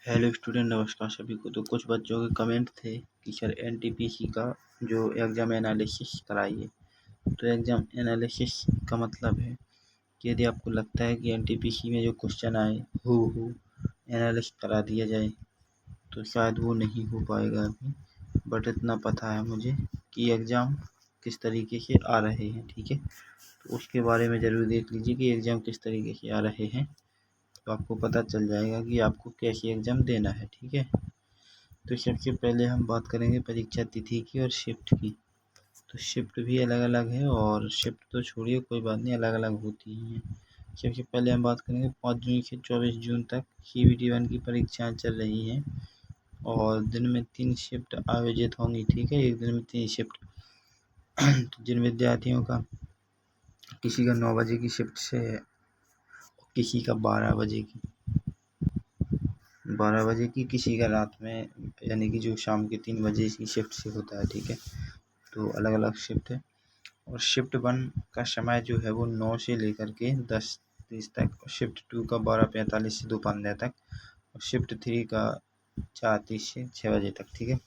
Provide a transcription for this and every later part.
Hello student, नमस्कार सभी को। तो कुछ बच्चों के कमेंट थे कि सर एनटीपीसी का जो एग्ज़ाम एनालिसिस कराइए। तो एग्ज़ाम एनालिसिस का मतलब है कि यदि आपको लगता है कि एनटीपीसी में जो क्वेश्चन आए हु एनालिसिस करा दिया जाए, तो शायद वो नहीं हो पाएगा अभी। बट इतना पता है मुझे कि एग्ज़ाम किस तरीके से आ रहे हैं, ठीक है। तो उसके बारे में ज़रूर देख लीजिए कि एग्ज़ाम किस तरीके से आ रहे हैं, तो आपको पता चल जाएगा कि आपको कैसे एग्ज़ाम देना है, ठीक है। तो सबसे पहले हम बात करेंगे परीक्षा तिथि की और शिफ्ट की। तो शिफ्ट भी अलग अलग है और शिफ्ट तो छोड़िए, कोई बात नहीं, अलग अलग होती ही हैं। सबसे पहले हम बात करेंगे 5 जून से 24 जून तक CBT 1 की परीक्षाएं चल रही हैं और दिन में 3 शिफ्ट आयोजित होंगी, ठीक है। एक दिन में 3 शिफ्ट। तो जिन विद्यार्थियों का किसी का 9 बजे की शिफ्ट से है, किसी का 12 बजे की, किसी का रात में यानी कि जो शाम के 3 बजे की शिफ्ट से होता है, ठीक है। तो अलग अलग शिफ्ट है। और शिफ्ट 1 का समय जो है वो 9 से लेकर के 10:30 तक, और शिफ्ट 2 का 12:45 से दोपहर तक, और शिफ्ट 3 का 4:30 से 6 बजे तक, ठीक है।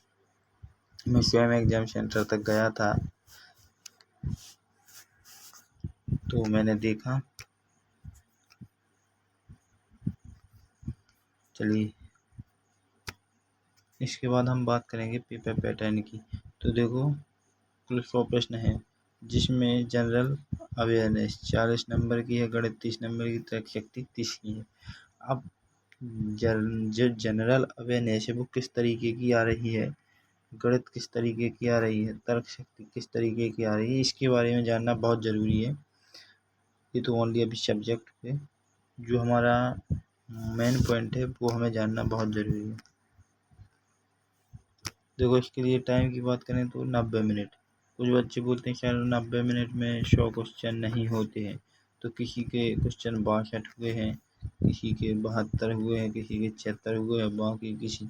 मैं स्वयं एग्जाम सेंटर तक गया था तो मैंने देखा। चलिए, इसके बाद हम बात करेंगे पेपर पैटर्न की। तो देखो, कुल 100 प्रश्न हैं, जिसमें जनरल अवेयरनेस 40 नंबर की है, गणित 30 नंबर की, तर्क शक्ति 30 की है। अब जो जनरल अवेयरनेस है वो किस तरीके की आ रही है, गणित किस तरीके की आ रही है, तर्क शक्ति किस तरीके की आ रही है, इसके बारे में जानना बहुत ज़रूरी है। ये तो ओनली अभी सब्जेक्ट पे जो हमारा मेन पॉइंट है वो हमें जानना बहुत ज़रूरी है। देखो, इसके लिए टाइम की बात करें तो 90 मिनट। कुछ बच्चे बोलते हैं सर 90 मिनट में 100 क्वेश्चन नहीं होते हैं। तो किसी के क्वेश्चन 62 हुए हैं, किसी के 72 हुए हैं, किसी के 76 हुए हैं, बाकी किसी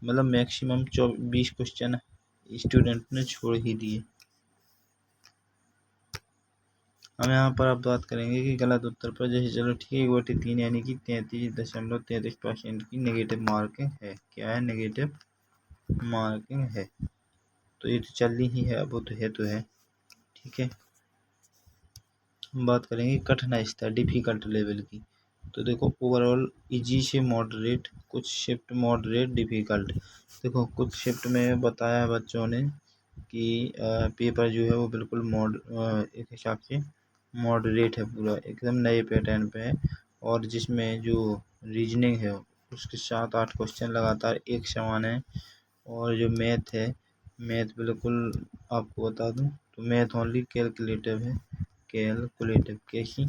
मतलब मैक्सिमम 20 क्वेश्चन स्टूडेंट ने छोड़ ही दिए। हम यहाँ पर अब बात करेंगे कि गलत उत्तर पर, जैसे चलो ठीक है, 1/3 यानी कि 33.33% की नेगेटिव मार्किंग है। क्या है? नेगेटिव मार्किंग है। तो ये तो चल ही है, अब वो तो है, ठीक है। हम बात करेंगे कठिन स्तर, डिफ़िकल्ट लेवल की। तो देखो, ओवरऑल इजी से मॉडरेट, कुछ शिफ्ट मॉडरेट, डिफ़िकल्ट। देखो, कुछ शिफ्ट में बताया बच्चों ने कि पेपर जो है वो बिल्कुल एक हिसाब से मॉडरेट है, पूरा एकदम नए पैटर्न पे है। और जिसमें जो रीजनिंग है उसके 7-8 क्वेश्चन लगातार एक समान है। और जो मैथ है, मैथ बिल्कुल आपको बता दूं तो मैथ ओनली कैलकुलेटिव है। कैलकुलेटिव कैसी?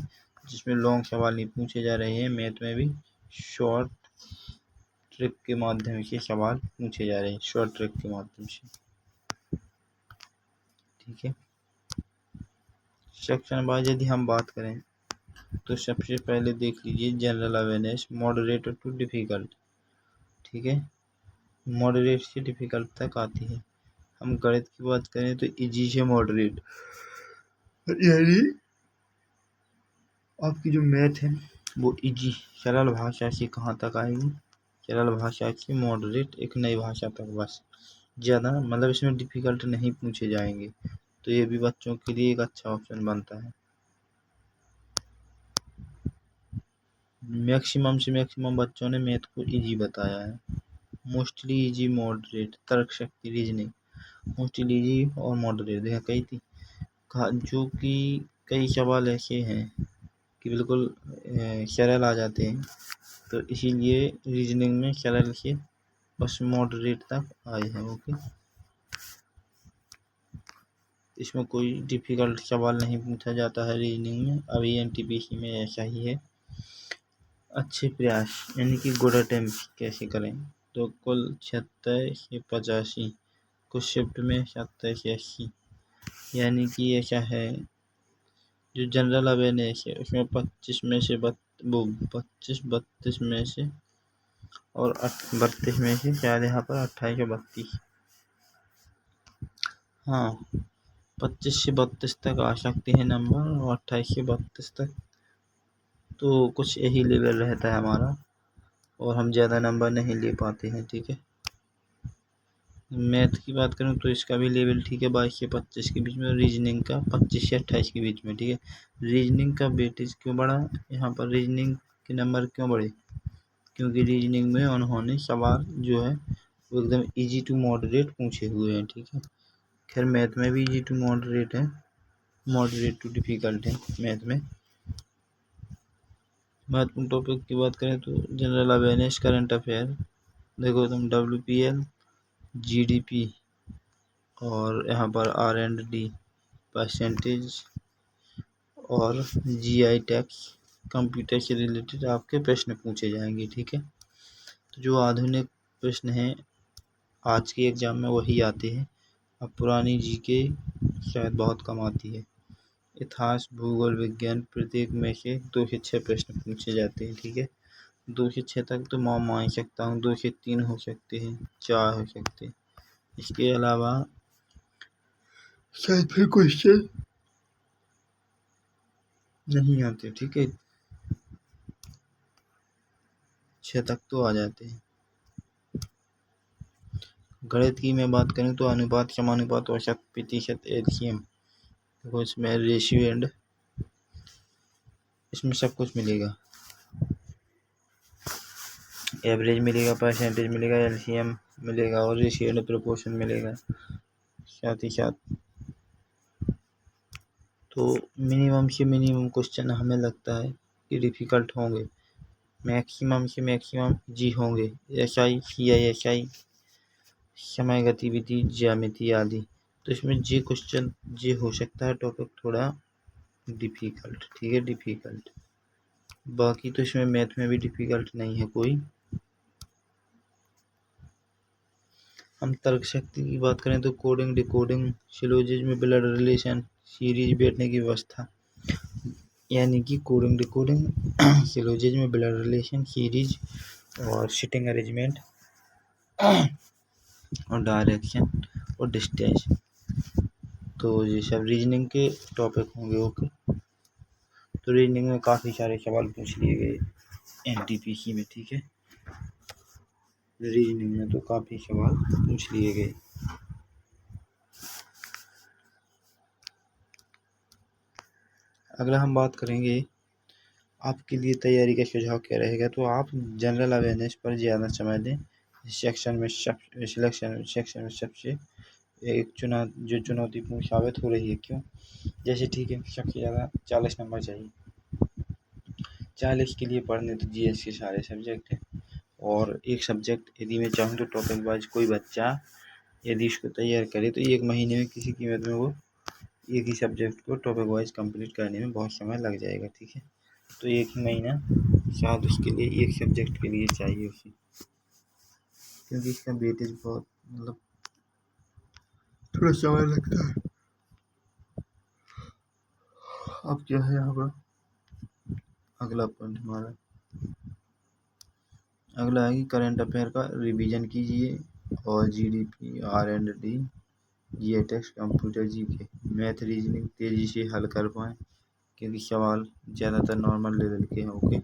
जिसमें लॉन्ग सवाल नहीं पूछे जा रहे हैं, मैथ में भी शॉर्ट ट्रिक के माध्यम से सवाल पूछे जा रहे हैं, शॉर्ट ट्रिक के माध्यम से, ठीक है। सेक्शन वाइज यदि हम बात करें तो सबसे पहले देख लीजिए general awareness, moderate too difficult, ठीक है। मॉडरेट से डिफ़िकल्ट तक आती है। हम गणित की बात करें तो इजी से मॉडरेट, यानी आपकी जो मैथ है वो इजी सरल भाषा से कहाँ तक आएगी, सरल भाषा से मॉडरेट एक नई भाषा तक, बस। ज़्यादा मतलब इसमें डिफ़िकल्ट नहीं पूछे जाएंगे। तो ये भी बच्चों के लिए एक अच्छा ऑप्शन बनता है। मैक्सिमम से मैक्सिमम बच्चों ने मैथ को इजी बताया है। मोस्टली इजी, मॉडरेट, तर्क शक्ति, रीजनिंग, मोस्टली इजी और मॉडरेट। देखा कही थी जो कि कई सवाल ऐसे हैं कि बिल्कुल सरल आ जाते हैं, तो इसीलिए रीजनिंग में सरल से बस मॉडरेट तक आए हैं, ओके। इसमें कोई डिफ़िकल्ट सवाल नहीं पूछा जाता है रीजनिंग में, अभी एनटीपीसी में ऐसा ही है। अच्छे प्रयास यानी कि गुड अटेम्प्ट कैसे करें? तो कुल 76 से 85, कुछ शिफ्ट में 70 से 80, यानी कि ऐसा है। जो जनरल अवेयरनेस है उसमें 25 में से 32 में से और 32 में से शायद यहाँ पर 28 या 32, हाँ 25 से 32 तक आ सकते हैं नंबर, और 28 से 32 तक तो कुछ यही लेवल रहता है हमारा। और हम ज़्यादा नंबर नहीं ले पाते हैं, ठीक है। मैथ की बात करूँ तो इसका भी लेवल ठीक है 22 से 25 के बीच में, और रीजनिंग का 25 से 28 के बीच में, ठीक है। रीजनिंग का वेटेज क्यों बढ़ा यहाँ पर, रीजनिंग के नंबर क्यों बढ़े, क्योंकि रीजनिंग में उन्होंने सवाल जो है वो एकदम इजी टू मॉडरेट पूछे हुए हैं, ठीक है। खैर मैथ में भी इजी टू मॉडरेट है, मॉडरेट टू डिफ़िकल्ट है मैथ में। महत्वपूर्ण टॉपिक की बात करें तो जनरल अवेयरनेस, करंट अफेयर, देखो तुम WPL, GDP और यहाँ पर R&D परसेंटेज और GI टैक्स, कंप्यूटर से रिलेटेड आपके प्रश्न पूछे जाएंगे, ठीक है। तो जो आधुनिक प्रश्न हैं आज के एग्जाम में वही आते हैं, अब पुरानी GK शायद बहुत कम आती है। इतिहास, भूगोल, विज्ञान प्रत्येक में से 2 से 6 प्रश्न पूछे जाते हैं, ठीक है। 2 से 6 तक तो मैं मान सकता हूँ, 2 से 3 हो सकते हैं, 4 हो सकते हैं, इसके अलावा शायद फिर क्वेश्चन नहीं आते, ठीक है। 6 तक तो आ जाते हैं। गणित की मैं बात करूँ तो अनुपात, समानुपात, औसत, प्रतिशत, LCM, देखो इसमें रेशियो एंड इसमें सब कुछ मिलेगा, एवरेज मिलेगा, परसेंटेज मिलेगा, LCM मिलेगा और रेशियो एंड प्रोपोर्शन मिलेगा। साथ ही साथ तो मिनिमम से मिनिमम क्वेश्चन हमें लगता है कि डिफ़िकल्ट होंगे, मैक्सिमम से मैक्सिमम जी होंगे, SI, CI, समय, गतिविधि, ज्यामिति आदि। तो इसमें जे क्वेश्चन जे हो सकता है टॉपिक थोड़ा डिफ़िकल्ट, ठीक है, डिफ़िकल्ट। बाकी तो इसमें मैथ में भी डिफ़िकल्ट नहीं है कोई। हम तर्क शक्ति की बात करें तो coding, decoding, syllogism, blood relation, series बैठने की व्यवस्था, यानी कि coding, decoding, syllogism, blood relation, series और सिटिंग अरेंजमेंट और डायरेक्शन और डिस्टेंस, तो ये सब रीजनिंग के टॉपिक होंगे, ओके। तो रीजनिंग में काफ़ी सारे सवाल पूछ लिए गए NTPC में, ठीक है। रीजनिंग में तो काफ़ी सवाल पूछ लिए गए। अगला हम बात करेंगे आपके लिए तैयारी का सुझाव क्या रहेगा, तो आप जनरल अवेयरनेस पर ज़्यादा समय दें। सिलेक्शन सेक्शन में सबसे एक जो चुनौतीपूर्ण साबित हो रही है, क्यों, जैसे ठीक है सबसे ज़्यादा 40 नंबर चाहिए, 40 के लिए पढ़ने तो GS के सारे सब्जेक्ट हैं, और एक सब्जेक्ट यदि मैं चाहूँ तो टॉपिक वाइज कोई बच्चा यदि इसको तैयार करे तो 1 महीने में किसी कीमत में वो एक ही सब्जेक्ट को टॉपिक वाइज कंप्लीट करने में बहुत समय लग जाएगा, ठीक है। तो 1 ही महीना शायद उसके लिए एक सब्जेक्ट के लिए चाहिए उसे, क्योंकि इसका वेटेज बहुत मतलब थोड़ा समय लगता है। अब क्या है यहाँ पर अगला पॉइंट हमारा, अगला है कि करंट अफेयर का रिवीजन कीजिए और GDP, R&D, GI tax, computer GK, math, reasoning तेज़ी से हल कर पाएँ, क्योंकि सवाल ज़्यादातर नॉर्मल लेवल के हैं, ओके।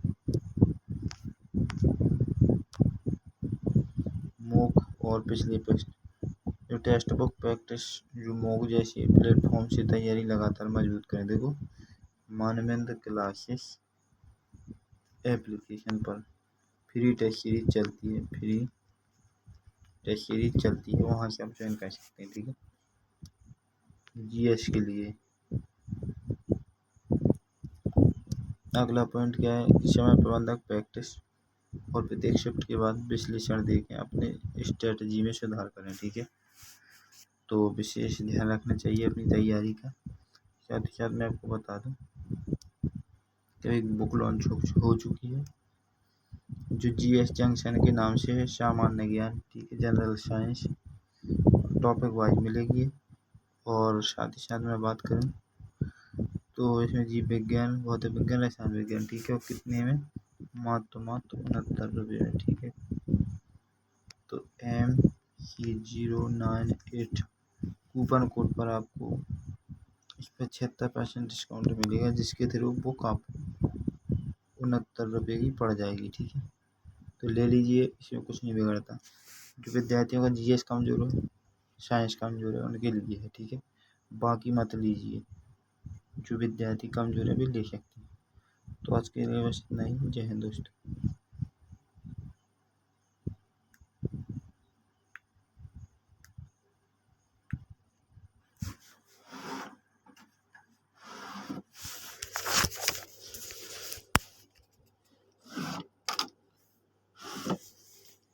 मॉक और पिछले प्रश्न, जो टेक्स्ट बुक प्रैक्टिस, जो मॉक जैसे प्लेटफॉर्म से तैयारी लगातार मजबूत करें। देखो मानवेंद्र क्लासेस एप्लीकेशन पर फ्री टेस्ट सीरीज चलती है, फ्री टेस्ट सीरीज चलती है, वहाँ से आप ज्वाइन कर सकते हैं, ठीक है। GS के लिए अगला पॉइंट क्या है कि समय प्रबंधक प्रैक्टिस और प्रत्येक शिफ्ट के बाद विश्लेषण देखें, अपने स्ट्रेटजी में सुधार करें, ठीक है। तो विशेष ध्यान रखना चाहिए अपनी तैयारी का। साथ ही साथ मैं आपको बता दूं कि एक बुक लॉन्च हो चुकी है जो GS जंक्शन के नाम से है, सामान्य ज्ञान, ठीक है, जनरल साइंस, टॉपिक वाइज मिलेगी। और साथ ही साथ मैं बात करूं तो इसमें जीव विज्ञान, भौतिक विज्ञान, रसायन विज्ञान, ठीक है, और कितने में, मात्र 69 में, ठीक है। तो MC098 कूपन कोड पर आपको इस पर 76% डिस्काउंट मिलेगा, जिसके थ्रू बुक आपको 69 रुपये की पड़ जाएगी, ठीक है। तो ले लीजिए, इसमें कुछ नहीं बिगड़ता। जो विद्यार्थियों का जीएस कमज़ोर हो, साइंस कमज़ोर है, उनके लिए है, ठीक है। बाकी मत लीजिए, जो विद्यार्थी कमज़ोर है भी ले सकते हैं। तो आज के लिए बस इतना ही। जय हिंद दोस्तों।